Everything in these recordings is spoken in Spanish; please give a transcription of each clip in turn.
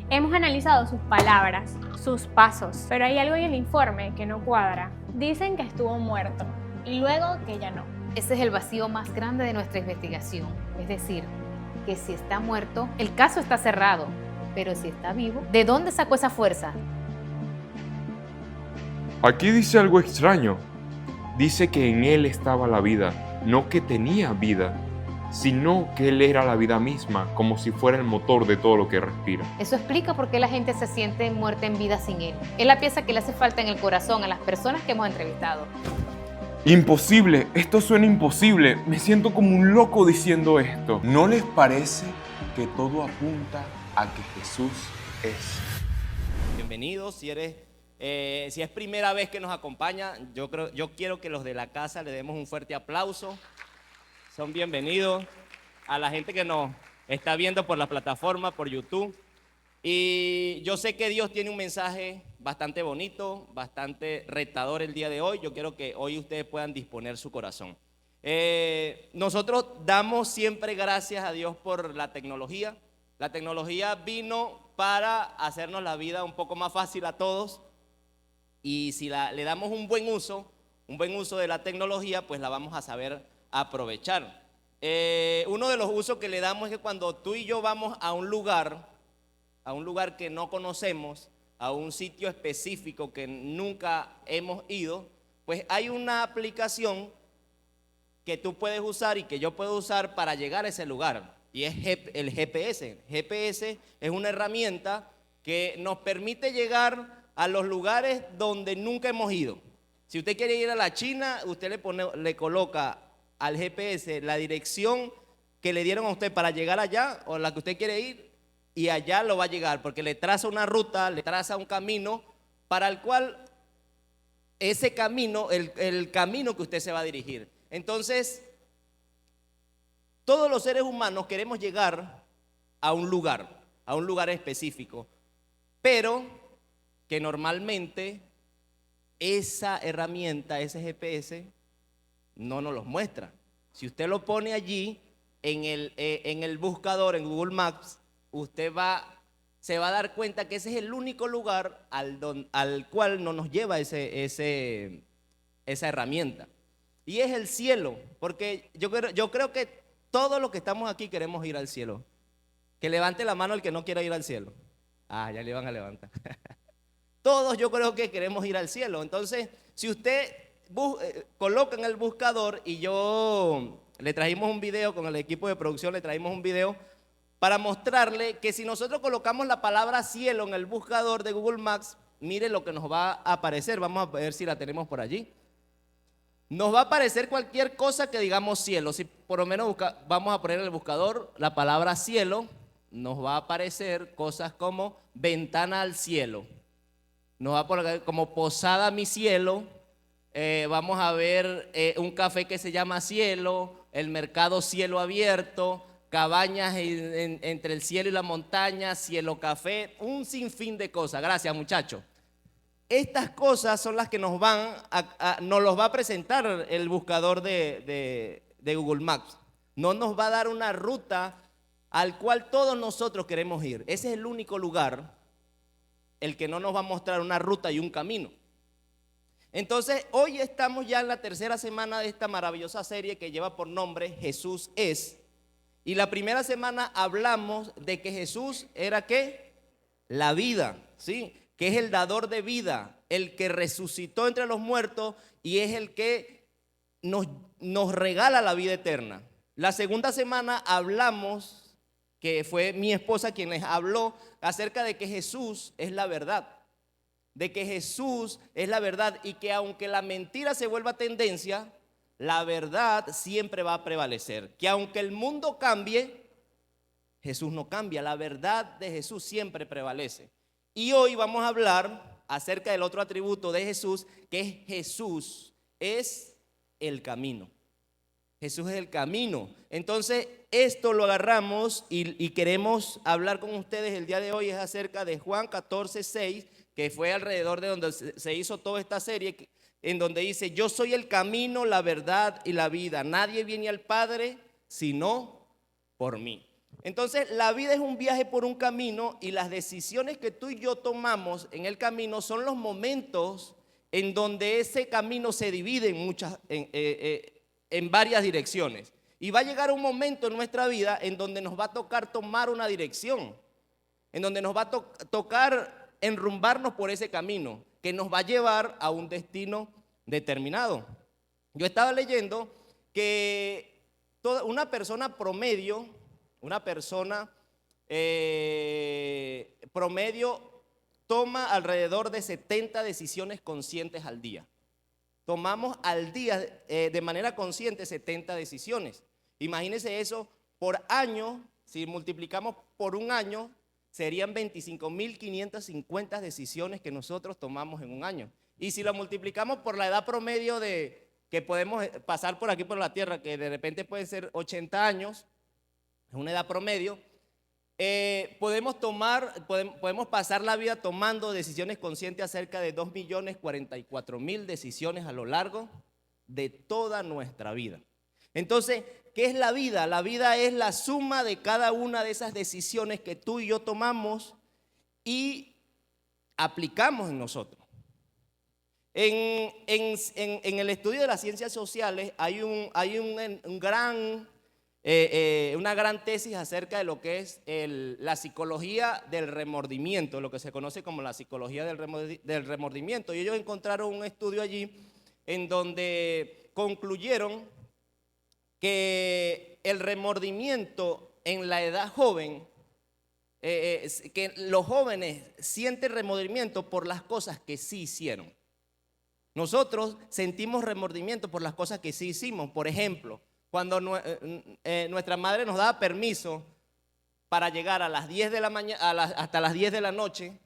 Hemos analizado sus palabras, sus pasos, pero hay algo en el informe que no cuadra. Dicen que estuvo muerto y luego que ya no. Ese es el vacío más grande de nuestra investigación. Es decir, que si está muerto, el caso está cerrado. Pero si está vivo, ¿de dónde sacó esa fuerza? Aquí dice algo extraño. Dice que en él estaba la vida, no que tenía vida, sino que él era la vida misma, como si fuera el motor de todo lo que respira. Eso explica por qué la gente se siente muerta en vida sin él. Es la pieza que le hace falta en el corazón a las personas que hemos entrevistado. Imposible, esto suena imposible. Me siento como un loco diciendo esto. ¿No les parece que todo apunta a que Jesús es? Bienvenidos, si es primera vez que nos acompaña, yo quiero que los de la casa le demos un fuerte aplauso. Son bienvenidos a la gente que nos está viendo por la plataforma, por YouTube. Y yo sé que Dios tiene un mensaje bastante bonito, bastante retador el día de hoy. Yo quiero que hoy ustedes puedan disponer su corazón. Nosotros damos siempre gracias a Dios por la tecnología. La tecnología vino para hacernos la vida un poco más fácil a todos. Y si le damos un buen uso de la tecnología, pues la vamos a saber aprovechar. Uno de los usos que le damos es que cuando tú y yo vamos a un lugar que no conocemos, a un sitio específico que nunca hemos ido, pues hay una aplicación que tú puedes usar y que yo puedo usar para llegar a ese lugar, y es el GPS. GPS es una herramienta que nos permite llegar a los lugares donde nunca hemos ido. Si usted quiere ir a la China, usted le coloca al GPS la dirección que le dieron a usted para llegar allá, o la que usted quiere ir, y allá lo va a llegar, porque le traza una ruta, le traza un camino para el cual ese camino, el camino que usted se va a dirigir. Entonces, todos los seres humanos queremos llegar a un lugar específico, pero que normalmente esa herramienta, ese GPS, no nos los muestra. Si usted lo pone allí en el buscador, en Google Maps, usted se va a dar cuenta que ese es el único lugar al cual no nos lleva esa herramienta. Y es el cielo, porque yo creo que todos los que estamos aquí queremos ir al cielo. Que levante la mano el que no quiera ir al cielo. Ah, ya le van a levantar. Todos yo creo que queremos ir al cielo. Entonces, si usted coloca en el buscador, y le trajimos un video con el equipo de producción, le trajimos un video para mostrarle que si nosotros colocamos la palabra cielo en el buscador de Google Maps, mire lo que nos va a aparecer. Vamos a ver si la tenemos por allí. Nos va a aparecer cualquier cosa que digamos cielo. Si por lo menos vamos a poner en el buscador la palabra cielo, nos va a aparecer cosas como ventana al cielo. Nos va a poner como posada mi cielo. Vamos a ver un café que se llama Cielo, el mercado Cielo Abierto, cabañas entre el cielo y la montaña, Cielo Café, un sinfín de cosas. Gracias, muchachos. Estas cosas son las que nos los va a presentar el buscador de Google Maps. No nos va a dar una ruta al cual todos nosotros queremos ir. Ese es el único lugar el que no nos va a mostrar una ruta y un camino. Entonces, hoy estamos ya en la tercera semana de esta maravillosa serie que lleva por nombre Jesús es. Y la primera semana hablamos de que Jesús era ¿qué? La vida, ¿sí? Que es el dador de vida, el que resucitó entre los muertos y es el que nos regala la vida eterna. La segunda semana hablamos, que fue mi esposa quien les habló acerca de que Jesús es la verdad. De que Jesús es la verdad y que aunque la mentira se vuelva tendencia, la verdad siempre va a prevalecer. Que aunque el mundo cambie, Jesús no cambia. La verdad de Jesús siempre prevalece. Y hoy vamos a hablar acerca del otro atributo de Jesús, que es Jesús es el camino. Jesús es el camino. Entonces, esto lo agarramos y queremos hablar con ustedes el día de hoy. Es acerca de Juan 14:6, que fue alrededor de donde se hizo toda esta serie, en donde dice: yo soy el camino, la verdad y la vida. Nadie viene al Padre sino por mí. Entonces, la vida es un viaje por un camino y las decisiones que tú y yo tomamos en el camino son los momentos en donde ese camino se divide en varias direcciones. Y va a llegar un momento en nuestra vida en donde nos va a tocar tomar una dirección, en donde nos va a tocar enrumbarnos por ese camino que nos va a llevar a un destino determinado. Yo estaba leyendo que una persona promedio toma alrededor de 70 decisiones conscientes al día. Tomamos al día de manera consciente 70 decisiones. Imagínense eso por año, si multiplicamos por un año, serían 25.550 decisiones que nosotros tomamos en un año. Y si lo multiplicamos por la edad promedio que podemos pasar por aquí por la tierra, que de repente puede ser 80 años, es una edad promedio, podemos pasar la vida tomando decisiones conscientes acerca de 2.044.000 decisiones a lo largo de toda nuestra vida. Entonces, ¿qué es la vida? La vida es la suma de cada una de esas decisiones que tú y yo tomamos y aplicamos en nosotros. En el estudio de las ciencias sociales hay una gran tesis acerca de lo que es la psicología del remordimiento, lo que se conoce como la psicología del remordimiento. Y ellos encontraron un estudio allí en donde concluyeron que el remordimiento en la edad joven, que los jóvenes sienten remordimiento por las cosas que sí hicieron. Nosotros sentimos remordimiento por las cosas que sí hicimos. Por ejemplo, cuando nuestra madre nos daba permiso para llegar a las 10 de la mañana, hasta las 10 de la noche,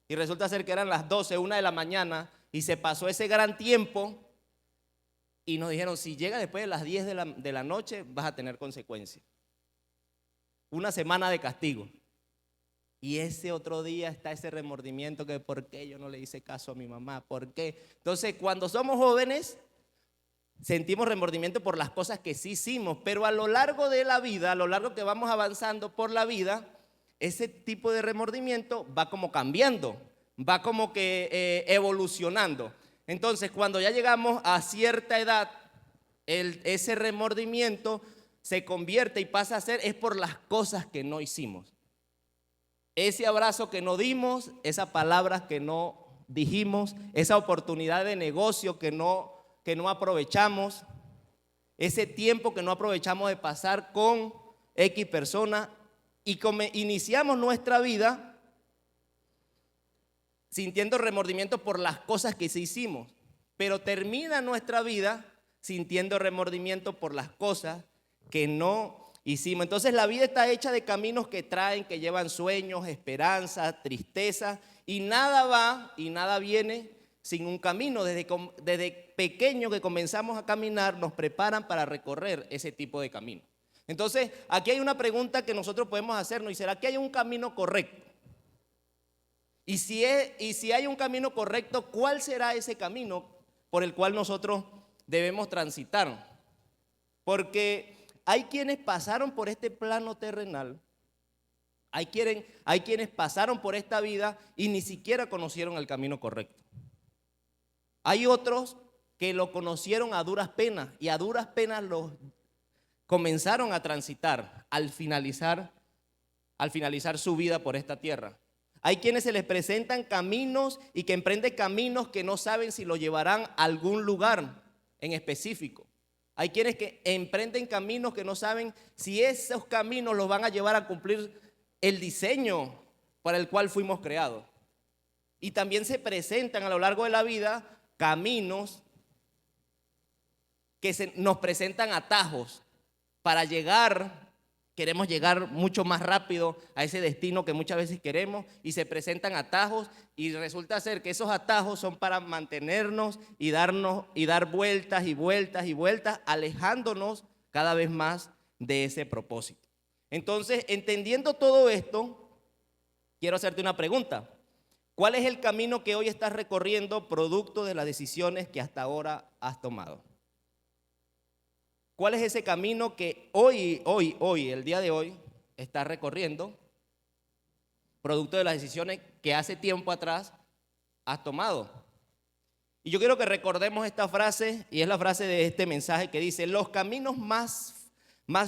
y resulta ser que eran las 12, 1 de la mañana, y se pasó ese gran tiempo, y nos dijeron, si llega después de las 10 de la noche, vas a tener consecuencias. Una semana de castigo. Y ese otro día está ese remordimiento que ¿por qué yo no le hice caso a mi mamá? ¿Por qué? Entonces, cuando somos jóvenes, sentimos remordimiento por las cosas que sí hicimos, pero a lo largo de la vida, a lo largo que vamos avanzando por la vida, ese tipo de remordimiento va como cambiando, va como que evolucionando. Entonces, cuando ya llegamos a cierta edad, ese remordimiento se convierte y pasa a ser, es por las cosas que no hicimos. Ese abrazo que no dimos, esas palabras que no dijimos, esa oportunidad de negocio que no aprovechamos, ese tiempo que no aprovechamos de pasar con X persona, y como iniciamos nuestra vida sintiendo remordimiento por las cosas que sí hicimos, pero termina nuestra vida sintiendo remordimiento por las cosas que no hicimos. Entonces la vida está hecha de caminos que traen, que llevan sueños, esperanza, tristeza, y nada va y nada viene sin un camino. Desde pequeño que comenzamos a caminar, nos preparan para recorrer ese tipo de camino. Entonces, aquí hay una pregunta que nosotros podemos hacernos, y ¿será que hay un camino correcto? Y si hay un camino correcto, ¿cuál será ese camino por el cual nosotros debemos transitar? Porque hay quienes pasaron por este plano terrenal, hay quienes pasaron por esta vida y ni siquiera conocieron el camino correcto. Hay otros que lo conocieron a duras penas y a duras penas los comenzaron a transitar al finalizar su vida por esta tierra. Hay quienes se les presentan caminos y que emprenden caminos que no saben si lo llevarán a algún lugar en específico. Hay quienes que emprenden caminos que no saben si esos caminos los van a llevar a cumplir el diseño para el cual fuimos creados. Y también se presentan a lo largo de la vida caminos que nos presentan atajos para llegar. Queremos llegar mucho más rápido a ese destino que muchas veces queremos, y se presentan atajos, y resulta ser que esos atajos son para mantenernos y dar vueltas y vueltas y vueltas, alejándonos cada vez más de ese propósito. Entonces, entendiendo todo esto, quiero hacerte una pregunta. ¿Cuál es el camino que hoy estás recorriendo producto de las decisiones que hasta ahora has tomado? ¿Cuál es ese camino que hoy, el día de hoy, estás recorriendo, producto de las decisiones que hace tiempo atrás has tomado. Y yo quiero que recordemos esta frase, y es la frase de este mensaje que dice: los caminos más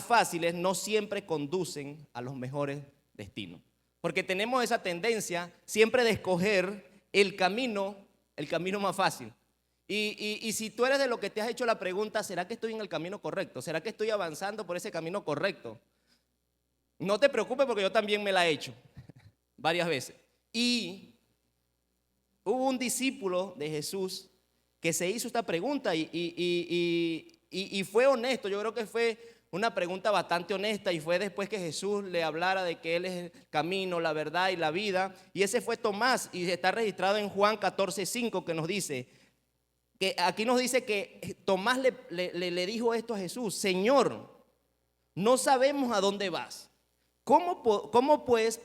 fáciles no siempre conducen a los mejores destinos. Porque tenemos esa tendencia siempre de escoger el camino más fácil. Y si tú eres de los que te has hecho la pregunta, ¿será que estoy en el camino correcto? ¿Será que estoy avanzando por ese camino correcto? No te preocupes, porque yo también me la he hecho varias veces. Y hubo un discípulo de Jesús que se hizo esta pregunta y fue honesto. Yo creo que fue una pregunta bastante honesta, y fue después que Jesús le hablara de que Él es el camino, la verdad y la vida. Y ese fue Tomás, y está registrado en Juan 14:5, que nos dice, que aquí nos dice que Tomás le dijo esto a Jesús: Señor, no sabemos a dónde vas. ¿Cómo pues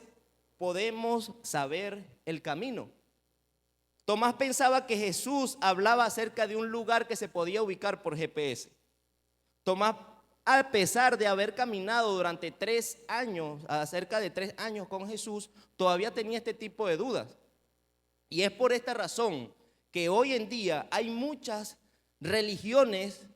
podemos saber el camino? Tomás pensaba que Jesús hablaba acerca de un lugar que se podía ubicar por GPS. Tomás, a pesar de haber caminado durante 3 años, cerca de 3 años con Jesús, todavía tenía este tipo de dudas. Y es por esta razón que hoy en día hay muchas religiones,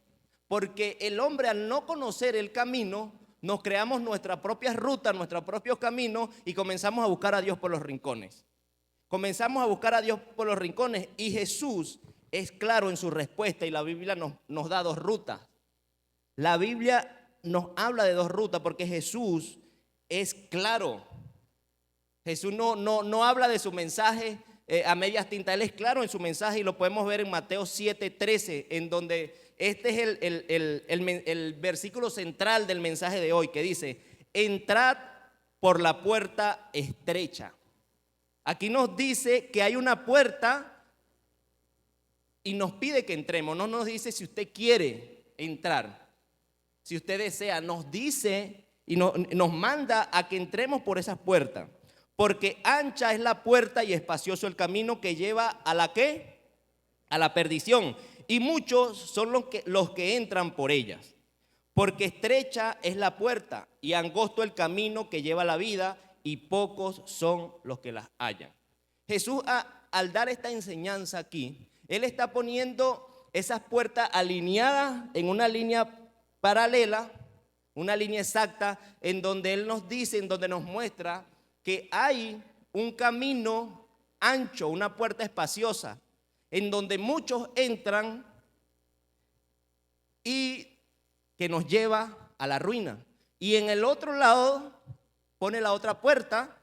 porque el hombre, al no conocer el camino, nos creamos nuestra propia ruta, nuestros propios caminos, y comenzamos a buscar a Dios por los rincones. Comenzamos a buscar a Dios por los rincones, y Jesús es claro en su respuesta, y la Biblia nos da 2 rutas. La Biblia nos habla de 2 rutas porque Jesús es claro. Jesús no habla de su mensaje a medias tintas. Él es claro en su mensaje, y lo podemos ver en Mateo 7:13, en donde este es el versículo central del mensaje de hoy, que dice: entrad por la puerta estrecha. Aquí nos dice que hay una puerta y nos pide que entremos. No nos dice si usted quiere entrar, si usted desea. Nos dice y nos manda a que entremos por esas puertas. Porque ancha es la puerta y espacioso el camino que lleva a la ¿qué? A la perdición. Y muchos son los que entran por ellas. Porque estrecha es la puerta y angosto el camino que lleva a la vida, y pocos son los que las hallan. Jesús, al dar esta enseñanza aquí, Él está poniendo esas puertas alineadas en una línea paralela, una línea exacta, en donde Él nos dice, en donde nos muestra que hay un camino ancho, una puerta espaciosa, en donde muchos entran y que nos lleva a la ruina. Y en el otro lado pone la otra puerta,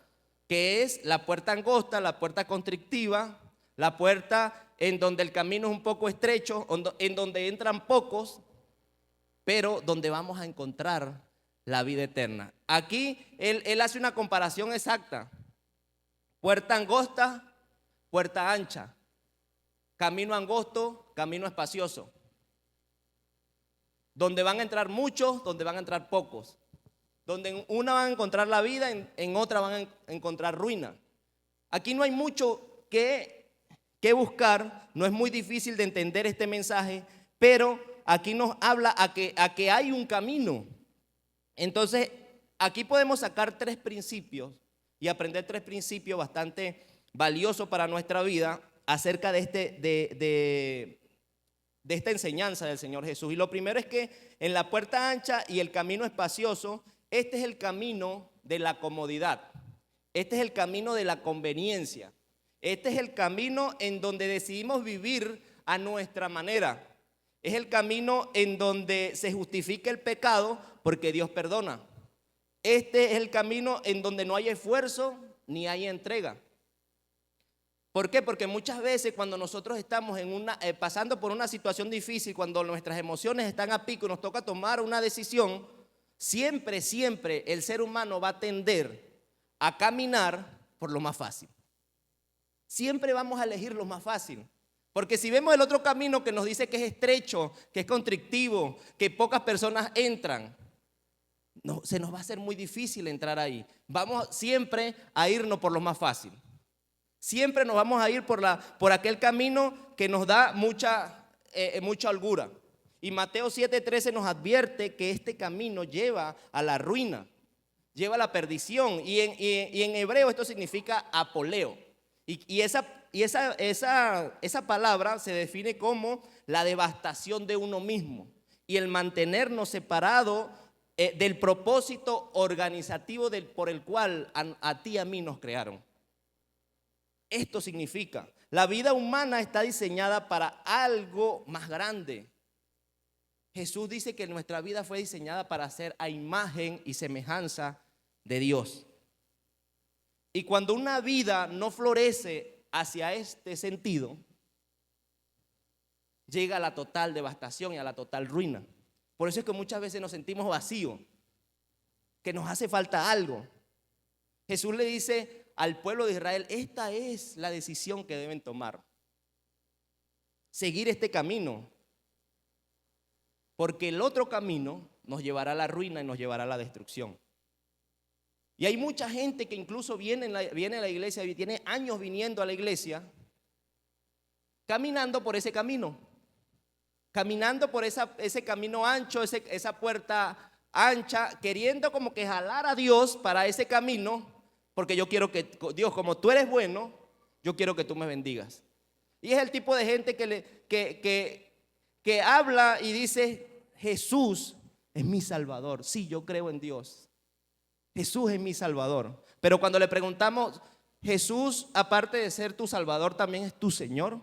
que es la puerta angosta, la puerta constrictiva, la puerta en donde el camino es un poco estrecho, en donde entran pocos, pero donde vamos a encontrar la vida eterna. Aquí él hace una comparación exacta: puerta angosta, puerta ancha, camino angosto, camino espacioso, donde van a entrar muchos, donde van a entrar pocos, donde en una van a encontrar la vida, en otra van a encontrar ruina. Aquí no hay mucho que buscar, no es muy difícil de entender este mensaje, pero aquí nos habla a que hay un camino. Entonces, aquí podemos sacar 3 principios y aprender 3 principios bastante valiosos para nuestra vida acerca de esta enseñanza del Señor Jesús. Y lo primero es que en la puerta ancha y el camino espacioso, este es el camino de la comodidad. Este es el camino de la conveniencia. Este es el camino en donde decidimos vivir a nuestra manera. Es el camino en donde se justifica el pecado porque Dios perdona. Este es el camino en donde no hay esfuerzo ni hay entrega. ¿Por qué? Porque muchas veces cuando nosotros estamos pasando por una situación difícil, cuando nuestras emociones están a pico y nos toca tomar una decisión, siempre el ser humano va a tender a caminar por lo más fácil. Siempre vamos a elegir lo más fácil. Porque si vemos el otro camino que nos dice que es estrecho, que es constrictivo, que pocas personas entran, se nos va a hacer muy difícil entrar ahí. Vamos siempre a irnos por lo más fácil. Siempre nos vamos a ir por aquel camino que nos da mucha holgura. Y Mateo 7:13 nos advierte que este camino lleva a la ruina. lleva a la perdición. Y en hebreo esto significa apoleo. Y esa palabra se define como la devastación de uno mismo y el mantenernos separados del propósito organizativo por el cual a ti y a mí nos crearon. Esto significa, la vida humana está diseñada para algo más grande. Jesús dice que nuestra vida fue diseñada para ser a imagen y semejanza de Dios. Y cuando una vida no florece hacia este sentido, llega a la total devastación y a la total ruina. Por eso es que muchas veces nos sentimos vacíos, que nos hace falta algo. Jesús le dice al pueblo de Israel, esta es la decisión que deben tomar. Seguir este camino. Porque el otro camino nos llevará a la ruina y nos llevará a la destrucción. Y hay mucha gente que incluso viene a la iglesia y tiene años viniendo a la iglesia, caminando por ese camino. Caminando por ese camino ancho, esa puerta ancha, queriendo como que jalar a Dios para ese camino, porque yo quiero que, Dios, como tú eres bueno, yo quiero que tú me bendigas. Y es el tipo de gente que habla y dice, Jesús es mi Salvador. Sí, yo creo en Dios. Jesús es mi Salvador. Pero cuando le preguntamos, Jesús, aparte de ser tu Salvador, también es tu Señor.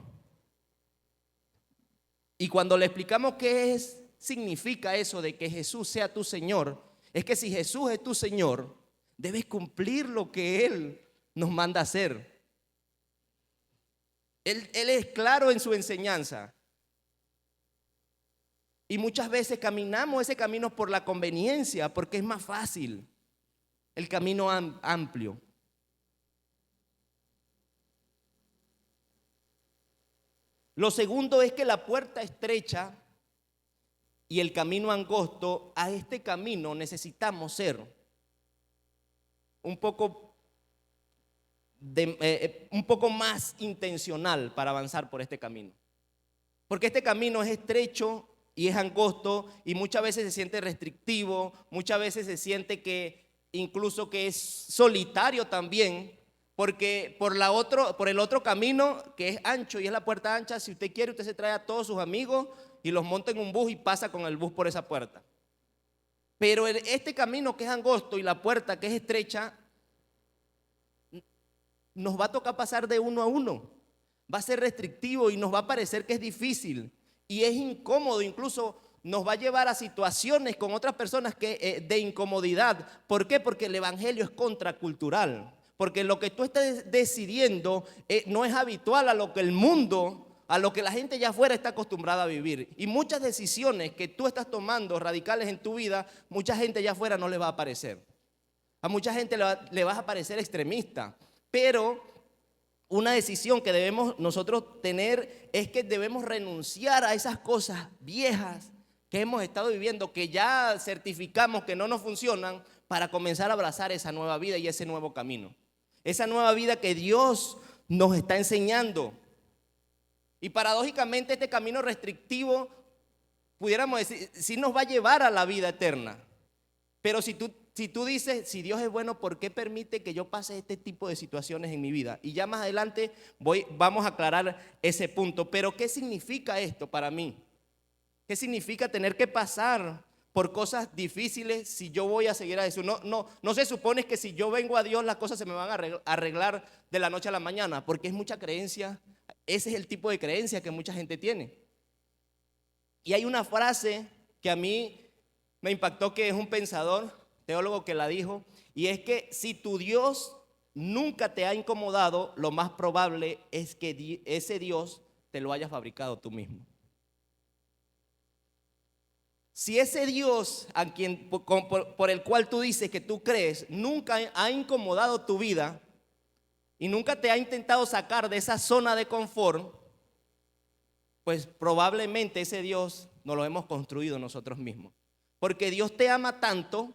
Y cuando le explicamos qué significa eso de que Jesús sea tu Señor, es que si Jesús es tu Señor, debes cumplir lo que Él nos manda a hacer. Él es claro en su enseñanza. Y muchas veces caminamos ese camino por la conveniencia, porque es más fácil. El camino amplio. Lo segundo es que la puerta estrecha y el camino angosto, a este camino necesitamos ser un poco más intencional para avanzar por este camino. Porque este camino es estrecho y es angosto y muchas veces se siente restrictivo, muchas veces se siente que incluso que es solitario también. Porque por el otro camino que es ancho y es la puerta ancha, si usted quiere, usted se trae a todos sus amigos y los monta en un bus y pasa con el bus por esa puerta. Pero este camino que es angosto y la puerta que es estrecha, nos va a tocar pasar de uno a uno. Va a ser restrictivo y nos va a parecer que es difícil y es incómodo, incluso nos va a llevar a situaciones con otras personas de incomodidad. ¿Por qué? Porque el evangelio es contracultural. Porque lo que tú estás decidiendo no es habitual a lo que el mundo, a lo que la gente allá afuera está acostumbrada a vivir. Y muchas decisiones que tú estás tomando radicales en tu vida, mucha gente allá afuera no le va a parecer. A mucha gente le va a parecer extremista. Pero una decisión que debemos nosotros tener es que debemos renunciar a esas cosas viejas que hemos estado viviendo, que ya certificamos que no nos funcionan, para comenzar a abrazar esa nueva vida y ese nuevo camino. Esa nueva vida que Dios nos está enseñando. Y paradójicamente este camino restrictivo, pudiéramos decir, sí nos va a llevar a la vida eterna. Pero si tú dices, si Dios es bueno, ¿por qué permite que yo pase este tipo de situaciones en mi vida? Y ya más adelante vamos a aclarar ese punto. Pero ¿qué significa esto para mí? ¿Qué significa tener que pasar por cosas difíciles si yo voy a seguir a Jesús? No se supone que si yo vengo a Dios las cosas se me van a arreglar de la noche a la mañana, porque es mucha creencia. Ese es el tipo de creencia que mucha gente tiene. Y hay una frase que a mí me impactó, que es un pensador, teólogo, que la dijo, y es que si tu Dios nunca te ha incomodado, lo más probable es que ese Dios te lo hayas fabricado tú mismo. Si ese Dios por el cual tú dices que tú crees nunca ha incomodado tu vida y nunca te ha intentado sacar de esa zona de confort, pues probablemente ese Dios nos lo hemos construido nosotros mismos. Porque Dios te ama tanto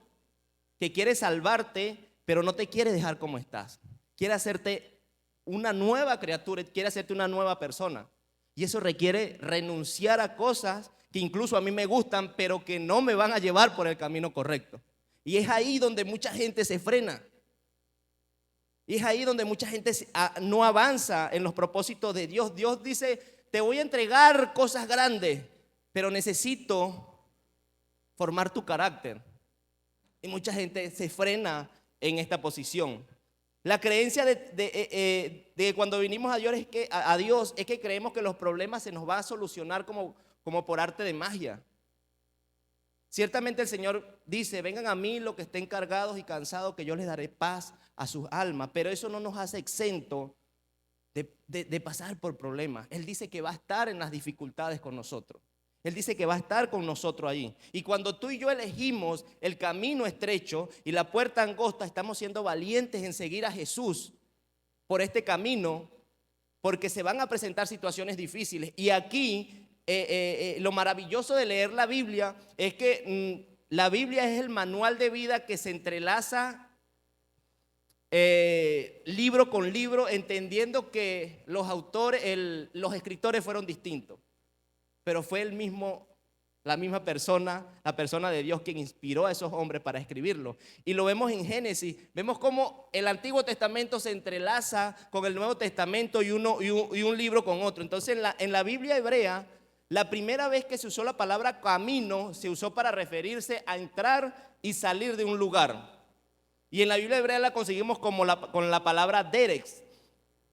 que quiere salvarte, pero no te quiere dejar como estás. Quiere hacerte una nueva criatura, quiere hacerte una nueva persona. Y eso requiere renunciar a cosas que incluso a mí me gustan, pero que no me van a llevar por el camino correcto. Y es ahí donde mucha gente se frena. Y es ahí donde mucha gente no avanza en los propósitos de Dios. Dios dice, te voy a entregar cosas grandes, pero necesito formar tu carácter. Y mucha gente se frena en esta posición. La creencia de cuando vinimos a Dios es que creemos que los problemas se nos va a solucionar como por arte de magia. Ciertamente el Señor dice, vengan a mí los que estén cargados y cansados, que yo les daré paz a sus almas. Pero eso no nos hace exento de pasar por problemas. Él dice que va a estar en las dificultades con nosotros. Él dice que va a estar con nosotros allí. Y cuando tú y yo elegimos el camino estrecho y la puerta angosta, estamos siendo valientes en seguir a Jesús por este camino, porque se van a presentar situaciones difíciles. Y aquí lo maravilloso de leer la Biblia es que la Biblia es el manual de vida que se entrelaza libro con libro, entendiendo que los autores, los escritores fueron distintos, pero fue la misma persona, la persona de Dios, quien inspiró a esos hombres para escribirlo. Y lo vemos en Génesis, vemos cómo el Antiguo Testamento se entrelaza con el Nuevo Testamento y un libro con otro. Entonces en la Biblia hebrea, la primera vez que se usó la palabra camino, se usó para referirse a entrar y salir de un lugar. Y en la Biblia hebrea la conseguimos con la palabra derex.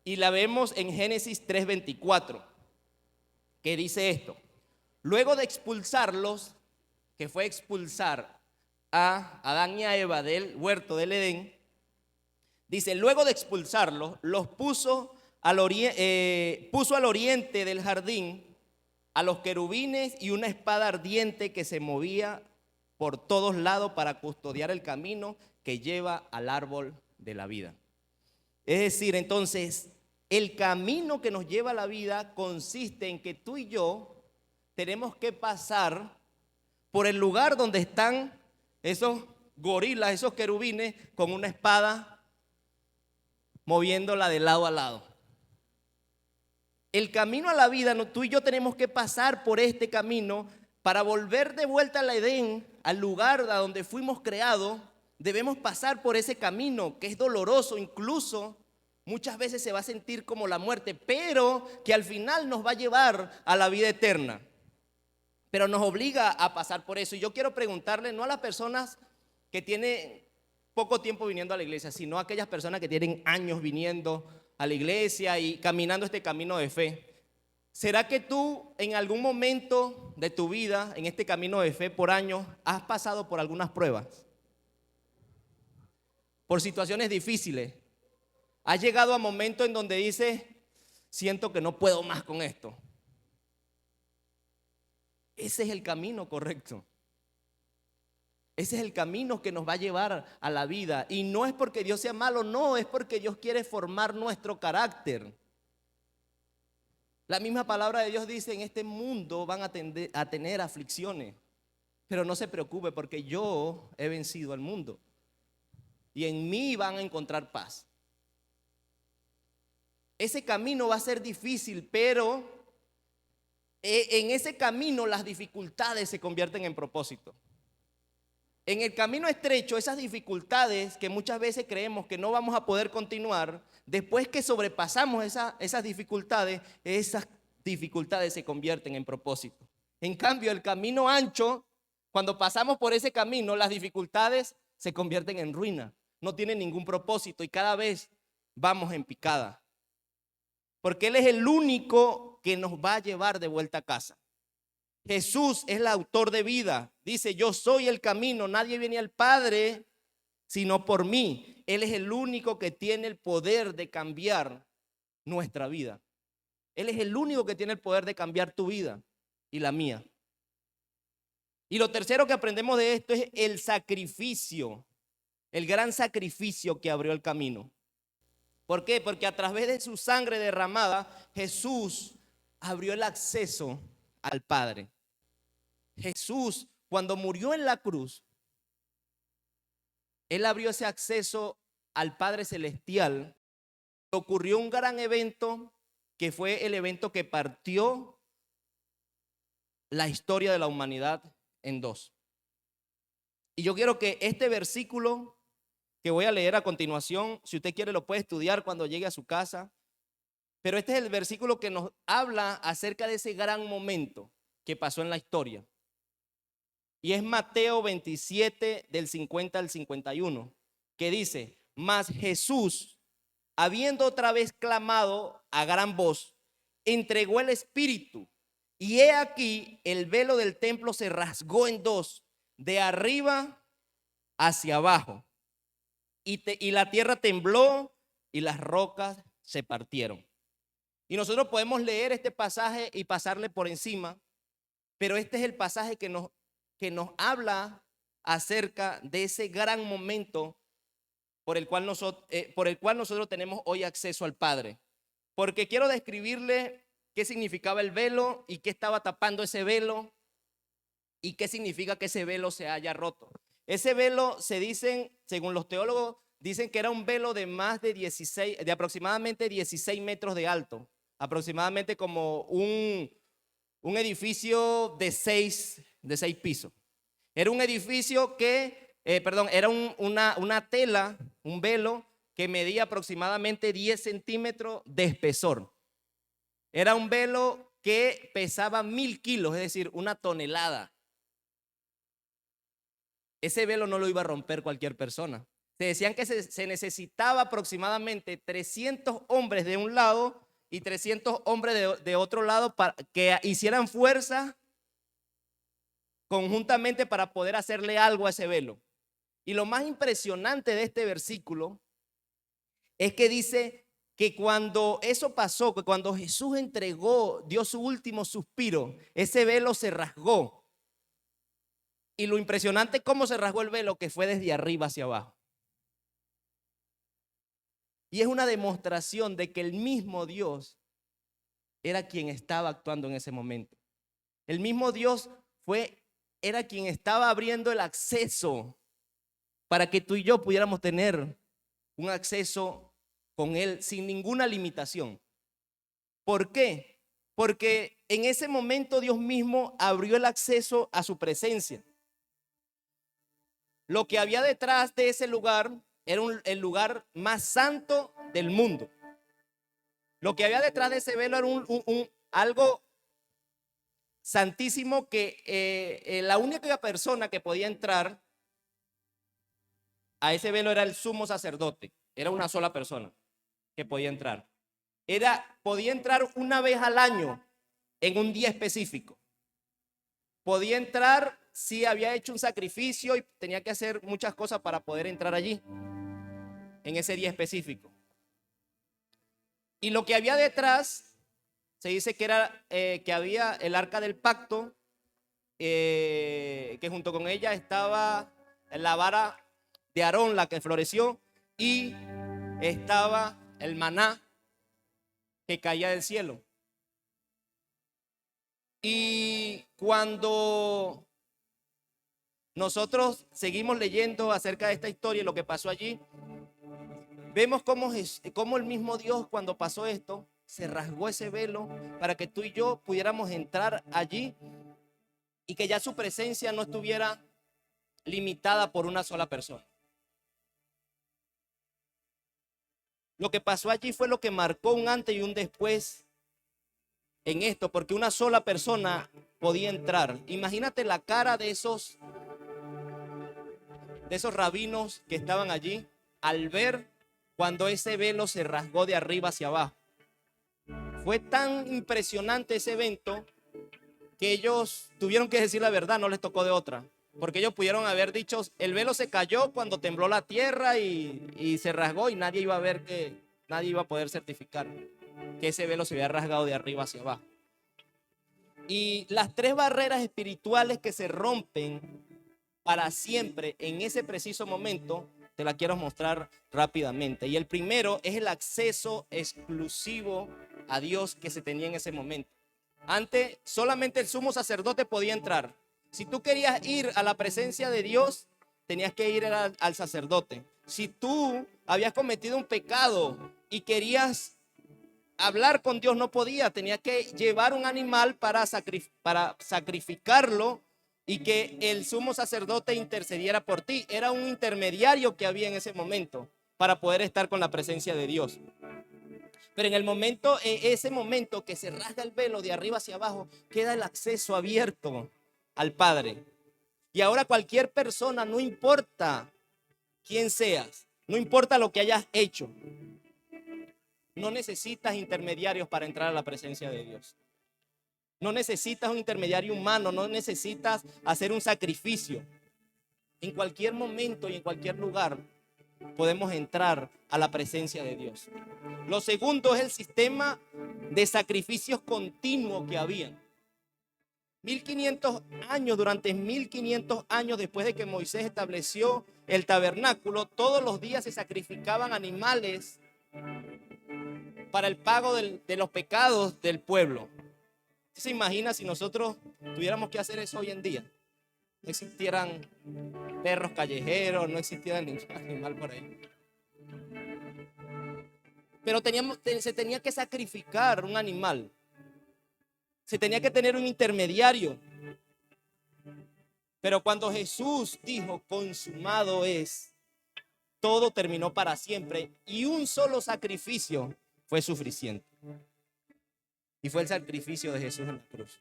Y la vemos en Génesis 3:24, que dice esto. Luego de expulsarlos, que fue expulsar a Adán y a Eva del huerto del Edén, dice, luego de expulsarlos, los puso al oriente del jardín a los querubines y una espada ardiente que se movía por todos lados para custodiar el camino que lleva al árbol de la vida. Es decir, entonces, el camino que nos lleva a la vida consiste en que tú y yo tenemos que pasar por el lugar donde están esos gorilas, esos querubines con una espada moviéndola de lado a lado. El camino a la vida, tú y yo tenemos que pasar por este camino para volver de vuelta al Edén, al lugar a donde fuimos creados. Debemos pasar por ese camino que es doloroso, incluso muchas veces se va a sentir como la muerte, pero que al final nos va a llevar a la vida eterna. Pero nos obliga a pasar por eso. Y yo quiero preguntarle, no a las personas que tienen poco tiempo viniendo a la iglesia, sino a aquellas personas que tienen años viniendo a la iglesia y caminando este camino de fe. ¿Será que tú en algún momento de tu vida, en este camino de fe por años, has pasado por algunas pruebas? Por situaciones difíciles. Has llegado a momentos en donde dices, siento que no puedo más con esto. Ese es el camino correcto. Ese es el camino que nos va a llevar a la vida. Y no es porque Dios sea malo, no, es porque Dios quiere formar nuestro carácter. La misma palabra de Dios dice, en este mundo van a tener aflicciones, pero no se preocupe porque yo he vencido al mundo y en mí van a encontrar paz. Ese camino va a ser difícil, pero en ese camino las dificultades se convierten en propósito. En el camino estrecho, esas dificultades que muchas veces creemos que no vamos a poder continuar, después que sobrepasamos esas dificultades se convierten en propósito. En cambio, el camino ancho, cuando pasamos por ese camino, las dificultades se convierten en ruina. No tienen ningún propósito y cada vez vamos en picada. Porque Él es el único que nos va a llevar de vuelta a casa. Jesús es el autor de vida. Dice, yo soy el camino, nadie viene al Padre sino por mí. Él es el único que tiene el poder de cambiar nuestra vida. Él es el único que tiene el poder de cambiar tu vida y la mía. Y lo tercero que aprendemos de esto es el sacrificio, el gran sacrificio que abrió el camino. ¿Por qué? Porque a través de su sangre derramada, Jesús abrió el acceso al Padre. Jesús, cuando murió en la cruz, Él abrió ese acceso al Padre Celestial. Ocurrió un gran evento que fue el evento que partió la historia de la humanidad en dos. Y yo quiero que este versículo que voy a leer a continuación, si usted quiere lo puede estudiar cuando llegue a su casa, pero este es el versículo que nos habla acerca de ese gran momento que pasó en la historia. Y es Mateo 27 del 50 al 51, que dice: mas Jesús, habiendo otra vez clamado a gran voz, entregó el espíritu. Y he aquí el velo del templo se rasgó en dos, de arriba hacia abajo. Y la tierra tembló y las rocas se partieron. Y nosotros podemos leer este pasaje y pasarle por encima, pero este es el pasaje que nos habla acerca de ese gran momento por el cual nosotros tenemos hoy acceso al Padre. Porque quiero describirle qué significaba el velo y qué estaba tapando ese velo y qué significa que ese velo se haya roto. Ese velo según los teólogos, dicen que era un velo de de aproximadamente 16 metros de alto, aproximadamente como un edificio de seis pisos. Era un edificio era una tela, un velo que medía aproximadamente 10 centímetros de espesor. Era un velo que pesaba 1000 kilos, es decir, 1 tonelada. Ese velo no lo iba a romper cualquier persona. Se decían que se necesitaba aproximadamente 300 hombres de un lado y 300 hombres de otro lado para que hicieran fuerza conjuntamente para poder hacerle algo a ese velo. Y lo más impresionante de este versículo es que dice que cuando eso pasó, que cuando Jesús dio su último suspiro, ese velo se rasgó. Y lo impresionante es cómo se rasgó el velo, que fue desde arriba hacia abajo. Y es una demostración de que el mismo Dios era quien estaba actuando en ese momento. El mismo Dios era quien estaba abriendo el acceso para que tú y yo pudiéramos tener un acceso con Él sin ninguna limitación. ¿Por qué? Porque en ese momento Dios mismo abrió el acceso a su presencia. Lo que había detrás de ese lugar era el lugar más santo del mundo. Lo que había detrás de ese velo era algo santísimo que la única persona que podía entrar a ese velo era el sumo sacerdote. Era una sola persona que podía entrar. Podía entrar una vez al año en un día específico. Podía entrar si había hecho un sacrificio y tenía que hacer muchas cosas para poder entrar allí en ese día específico. Y lo que había detrás, se dice que había el arca del pacto, que junto con ella estaba la vara de Aarón, la que floreció, y estaba el maná que caía del cielo. Y cuando nosotros seguimos leyendo acerca de esta historia y lo que pasó allí, vemos cómo el mismo Dios, cuando pasó esto, se rasgó ese velo para que tú y yo pudiéramos entrar allí y que ya su presencia no estuviera limitada por una sola persona. Lo que pasó allí fue lo que marcó un antes y un después en esto, porque una sola persona podía entrar. Imagínate la cara de esos rabinos que estaban allí al ver cuando ese velo se rasgó de arriba hacia abajo. Fue tan impresionante ese evento que ellos tuvieron que decir la verdad, no les tocó de otra. Porque ellos pudieron haber dicho, el velo se cayó cuando tembló la tierra y se rasgó, y nadie iba a poder certificar que ese velo se había rasgado de arriba hacia abajo. Y las 3 barreras espirituales que se rompen para siempre en ese preciso momento, te la quiero mostrar rápidamente. Y el primero es el acceso exclusivo a Dios que se tenía en ese momento. Antes solamente el sumo sacerdote podía entrar. Si tú querías ir a la presencia de Dios, tenías que ir al sacerdote. Si tú habías cometido un pecado y querías hablar con Dios, no podías. Tenías que llevar un animal para sacrificarlo y que el sumo sacerdote intercediera por ti. Era un intermediario que había en ese momento para poder estar con la presencia de Dios. Pero en ese momento que se rasga el velo de arriba hacia abajo, queda el acceso abierto al Padre. Y ahora cualquier persona, no importa quién seas, no importa lo que hayas hecho, no necesitas intermediarios para entrar a la presencia de Dios. No necesitas un intermediario humano, no necesitas hacer un sacrificio. En cualquier momento y en cualquier lugar podemos entrar a la presencia de Dios. Lo segundo es el sistema de sacrificios continuos que habían. 1500 años, durante 1500 años después de que Moisés estableció el tabernáculo, todos los días se sacrificaban animales para el pago de los pecados del pueblo. ¿Se imagina si nosotros tuviéramos que hacer eso hoy en día? No existieran perros callejeros, no existiera ningún animal por ahí. Pero se tenía que sacrificar un animal. Se tenía que tener un intermediario. Pero cuando Jesús dijo, consumado es, todo terminó para siempre y un solo sacrificio fue suficiente. Y fue el sacrificio de Jesús en la cruz.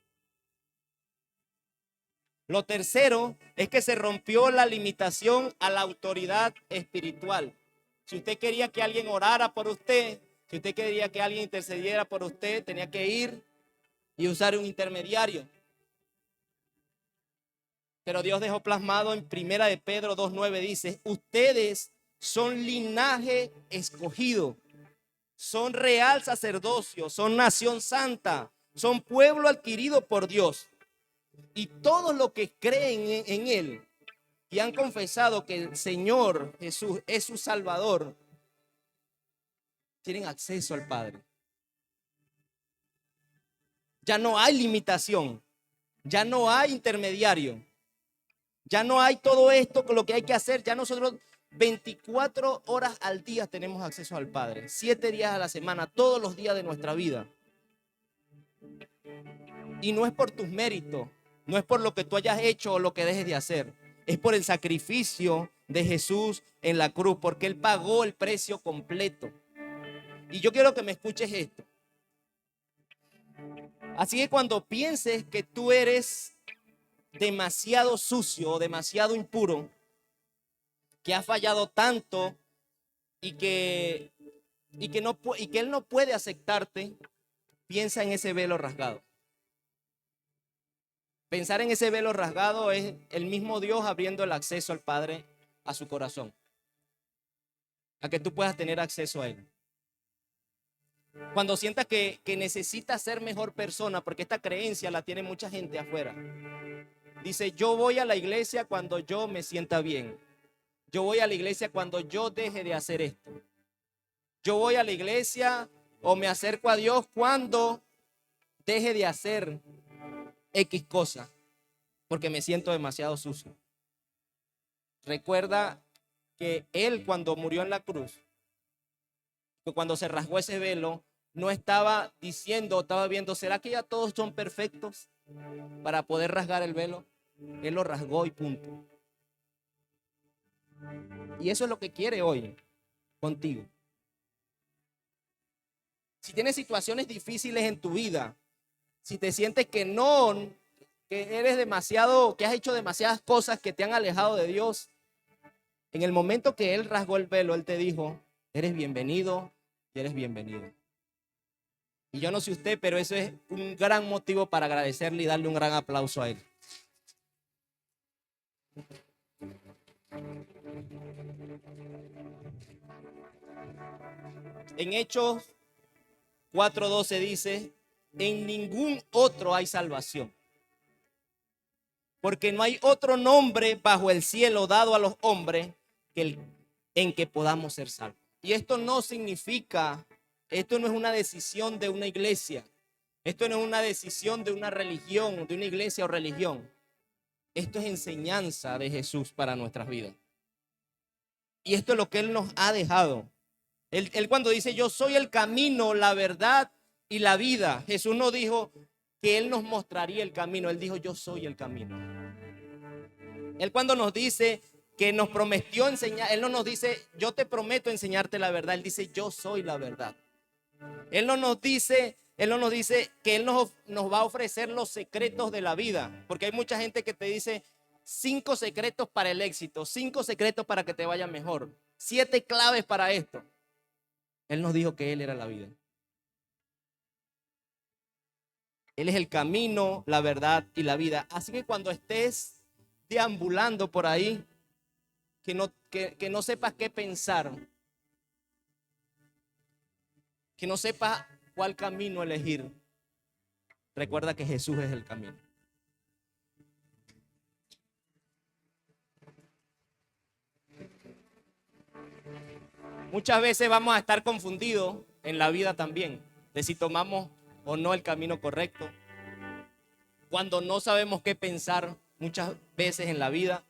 Lo tercero es que se rompió la limitación a la autoridad espiritual. Si usted quería que alguien orara por usted, si usted quería que alguien intercediera por usted, tenía que ir y usar un intermediario. Pero Dios dejó plasmado en 1 de Pedro 2:9, dice, ustedes son linaje escogido, son real sacerdocio, son nación santa, son pueblo adquirido por Dios. Y todos los que creen en Él y han confesado que el Señor Jesús es su Salvador, tienen acceso al Padre. Ya no hay limitación, ya no hay intermediario, ya no hay todo esto con lo que hay que hacer. Ya nosotros 24 horas al día tenemos acceso al Padre, 7 días a la semana, todos los días de nuestra vida. Y no es por tus méritos, no es por lo que tú hayas hecho o lo que dejes de hacer, es por el sacrificio de Jesús en la cruz, porque Él pagó el precio completo. Y yo quiero que me escuches esto. Así que cuando pienses que tú eres demasiado sucio o demasiado impuro, que has fallado tanto y que Él no puede aceptarte, piensa en ese velo rasgado. Pensar en ese velo rasgado es el mismo Dios abriendo el acceso al Padre a su corazón, a que tú puedas tener acceso a Él. Cuando sientas que necesitas ser mejor persona, porque esta creencia la tiene mucha gente afuera. Dice, yo voy a la iglesia cuando yo me sienta bien. Yo voy a la iglesia cuando yo deje de hacer esto. Yo voy a la iglesia o me acerco a Dios cuando deje de hacer X cosa, porque me siento demasiado sucio. Recuerda que Él, cuando murió en la cruz, que cuando se rasgó ese velo, no estaba diciendo, estaba viendo, ¿será que ya todos son perfectos para poder rasgar el velo? Él lo rasgó y punto. Y eso es lo que quiere hoy contigo. Si tienes situaciones difíciles en tu vida, si te sientes que eres demasiado, que has hecho demasiadas cosas que te han alejado de Dios, en el momento que Él rasgó el velo, Él te dijo, eres bienvenido y eres bienvenida. Y yo no sé usted, pero eso es un gran motivo para agradecerle y darle un gran aplauso a Él. En Hechos 4:12 dice, en ningún otro hay salvación, porque no hay otro nombre bajo el cielo dado a los hombres en que podamos ser salvos. Y esto no significa, esto no es una decisión de una iglesia, esto no es una decisión de una religión, de una iglesia o religión. Esto es enseñanza de Jesús para nuestras vidas. Y esto es lo que Él nos ha dejado. Él cuando dice, yo soy el camino, la verdad y la vida, Jesús no dijo que Él nos mostraría el camino. Él dijo, yo soy el camino. Él cuando nos dice que nos prometió enseñar, Él no nos dice, yo te prometo enseñarte la verdad. Él dice, yo soy la verdad. Él no nos dice que Él nos va a ofrecer los secretos de la vida. Porque hay mucha gente que te dice 5 secretos para el éxito, 5 secretos para que te vaya mejor, 7 claves para esto. Él nos dijo que Él era la vida. Él es el camino, la verdad y la vida. Así que cuando estés deambulando por ahí, que no sepas qué pensar, que no sepas cuál camino elegir, recuerda que Jesús es el camino. Muchas veces vamos a estar confundidos en la vida también, de si tomamos o no el camino correcto. Cuando no sabemos qué pensar muchas veces en la vida,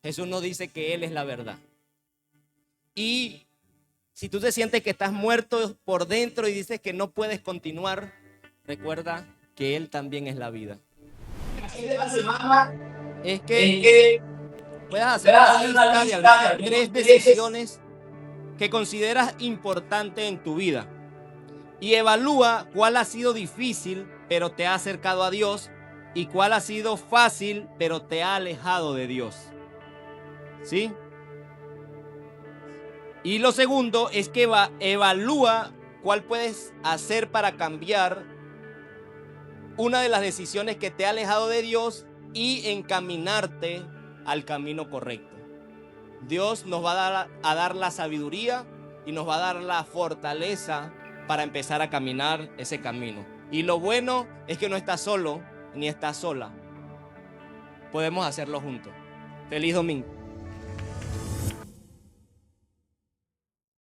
Jesús nos dice que Él es la verdad. Y si tú te sientes que estás muerto por dentro y dices que no puedes continuar, recuerda que Él también es la vida. Es que puedas hacer una lista de 3 decisiones que consideras importante en tu vida y evalúa cuál ha sido difícil pero te ha acercado a Dios y cuál ha sido fácil pero te ha alejado de Dios. ¿Sí? Y lo segundo es que evalúa cuál puedes hacer para cambiar una de las decisiones que te ha alejado de Dios y encaminarte al camino correcto. Dios nos va a dar la sabiduría y nos va a dar la fortaleza para empezar a caminar ese camino. Y lo bueno es que no estás solo ni estás sola. Podemos hacerlo juntos. Feliz domingo.